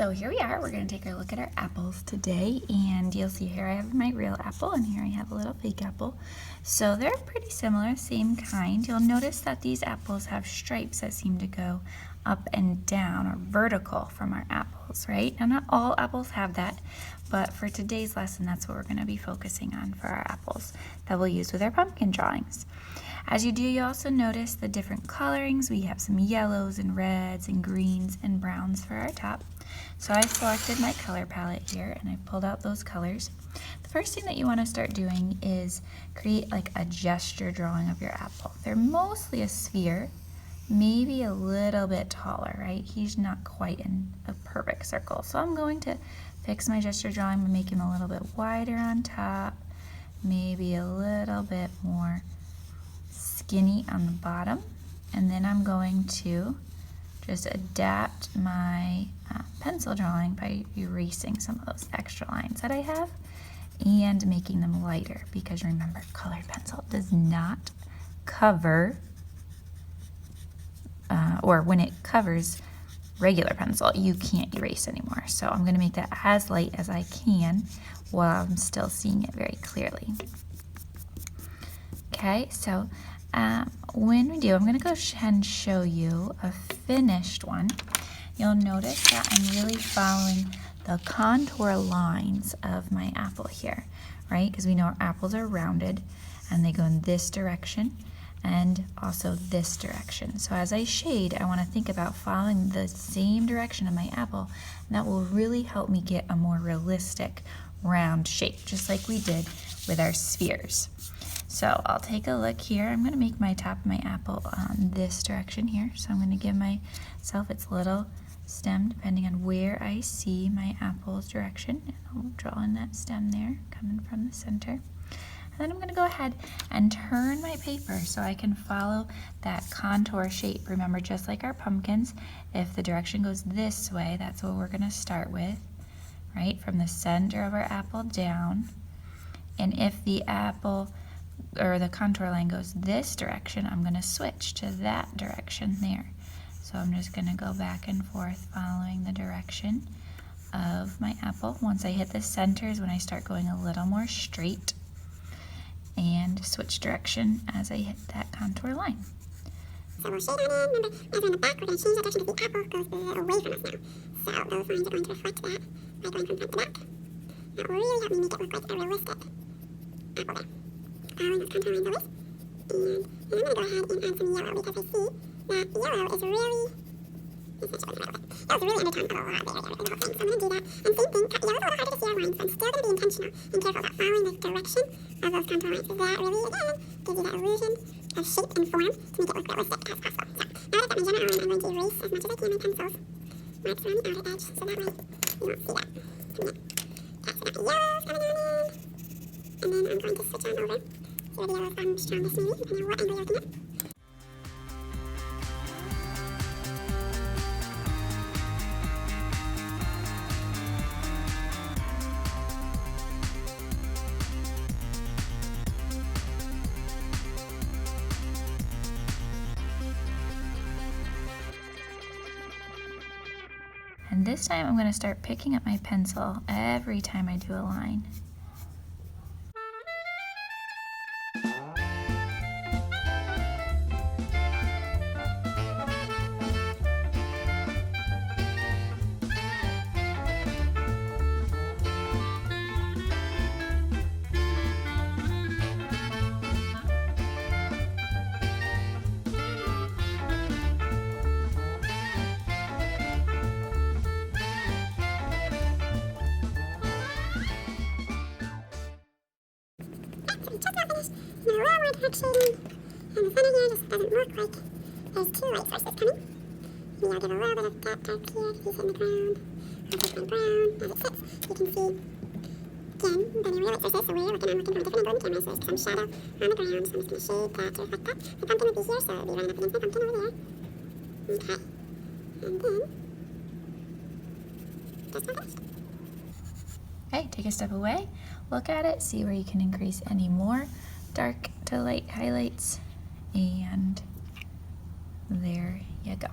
So here we are, we're going to take a look at our apples today, and you'll see here I have my real apple and here I have a little fake apple. So they're pretty similar, same kind. You'll notice that these apples have stripes that seem to go up and down or vertical from our apples, right? Now not all apples have that, but for today's lesson that's what we're going to be focusing on for our apples that we'll use with our pumpkin drawings. As you do, you also notice the different colorings. We have some yellows and reds and greens and browns for our top. So I selected my color palette here and I pulled out those colors. The first thing that you want to start doing is create like a gesture drawing of your apple. They're mostly a sphere, maybe a little bit taller, right? He's not quite in a perfect circle. So I'm going to fix my gesture drawing by making him a little bit wider on top, maybe a little bit more skinny on the bottom, and then I'm going to just adapt my pencil drawing by erasing some of those extra lines that I have and making them lighter, because remember, colored pencil does not cover or when it covers regular pencil you can't erase anymore. So I'm going to make that as light as I can while I'm still seeing it very clearly. Okay, so when we do, I'm going to go ahead and show you a finished one. You'll notice that I'm really following the contour lines of my apple here, right? Because we know our apples are rounded and they go in this direction and also this direction. So as I shade, I want to think about following the same direction of my apple, and that will really help me get a more realistic round shape, just like we did with our spheres. So I'll take a look here. I'm going to make my top of my apple on this direction here. So I'm going to give myself its little stem depending on where I see my apple's direction. And I'll draw in that stem there coming from the center. And then I'm going to go ahead and turn my paper so I can follow that contour shape. Remember, just like our pumpkins, if the direction goes this way, that's what we're going to start with, right? From the center of our apple down. And if the apple or the contour line goes this direction, I'm going to switch to that direction there. So I'm just going to go back and forth following the direction of my apple. Once I hit the center is when I start going a little more straight and switch direction as I hit that contour line. So we'll shade on in. Remember, as we're in the back, we're going to change the direction because the apple goes away from us now. So those lines are going to reflect that by going from front to back. That will really help me make it look like a realistic apple there. Following those contour lines always. And I'm going to go ahead and add some yellow because I see that yellow is really, that was a really undertone of a lot there, the whole thing. So I'm going to do that. And same thing, yellow's a little harder to see our lines, so I'm still going to be intentional and careful about following the direction of those contour lines, because that really, again, gives you that illusion of shape and form to make it look realistic as possible. So now that I've got my general outline, I'm going to erase as much as I can my pencils, marks around the outer edge, so that way you won't see that coming in. Okay, so now the yellow's coming on in, and then I'm going to switch on over. So the yellow's strongest maybe, depending on what angle you're looking at. And this time I'm going to start picking up my pencil every time I do a line. Now a little more dark shading, and the center here just doesn't look like there's two light sources coming. Maybe I'll give a little bit of that dark here if he's in the ground. I'll take my brown as it sits. You can see, again, the real light sources, so we're looking from a different angle in the camera, so there's some shadow on the ground, so I'm just going to shade that to reflect that. The pumpkin would be here, so it would be running up against my pumpkin over there. Okay, and then, just like that. Okay, take a step away, look at it, see where you can increase any more dark to light highlights, and there you go.